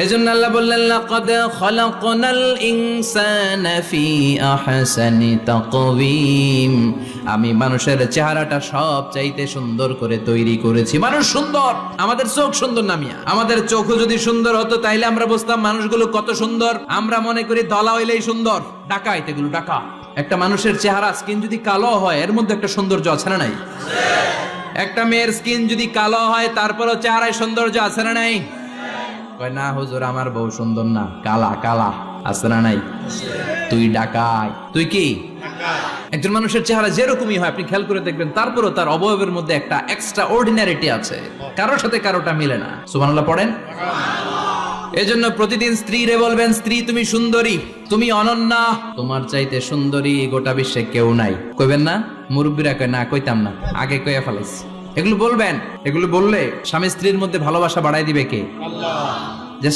এজন্য আল্লাহ বললেন লাকাদ খালাকনাল ইনসানা ফি আহসানি তাকওয়িম, আমি মানুষের চেহারাটা সব চাইতে সুন্দর করে তৈরি করেছি। মানুষ সুন্দর, আমাদের চোখ সুন্দর না মিয়া? আমাদের চোখও যদি সুন্দর হতো তাইলে আমরা বুঝতাম মানুষগুলো কত সুন্দর। আমরা মনে করি দলা হইলেই সুন্দর, ডাকাইত, এগুলো ডাকা। একটা মানুষের চেহারা স্কিন যদি কালো হয় এর মধ্যে একটা সৌন্দর্য আছে না নাই? একটা মেয়ের স্কিন যদি কালো হয় তারপরও চেহারায় সৌন্দর্য আছে না নাই? কয় না হুজুর আমার বউ সুন্দর না, কালা কালা, আছে না নাই? তুই ডাকাই, তুই কি? একজন মানুষের চেহারা যেরকমই হয় আপনি খেয়াল করে দেখবেন তারপরও তার অবয়বের মধ্যে একটা এক্সট্রা অর্ডিনারিটি আছে, কারোর সাথে কারোটা মিলে না। সুবহানাল্লাহ পড়েন। এজন্য প্রতিদিন স্ত্রীরে বলবেন, স্ত্রী তুমি সুন্দরী, তুমি অনন্যা, তোমার চাইতে সুন্দরী গোটা বিশ্বে কেউ নাই। কইবেন না? মুরব্বীরা কয় না, কইতাম না, আগে কইয়া ফেলাইছি। এগুলো বলবেন, এগুলো বললে স্বামী স্ত্রীর মধ্যে ভালোবাসা বাড়াই দিবে কে? আল্লাহ। যে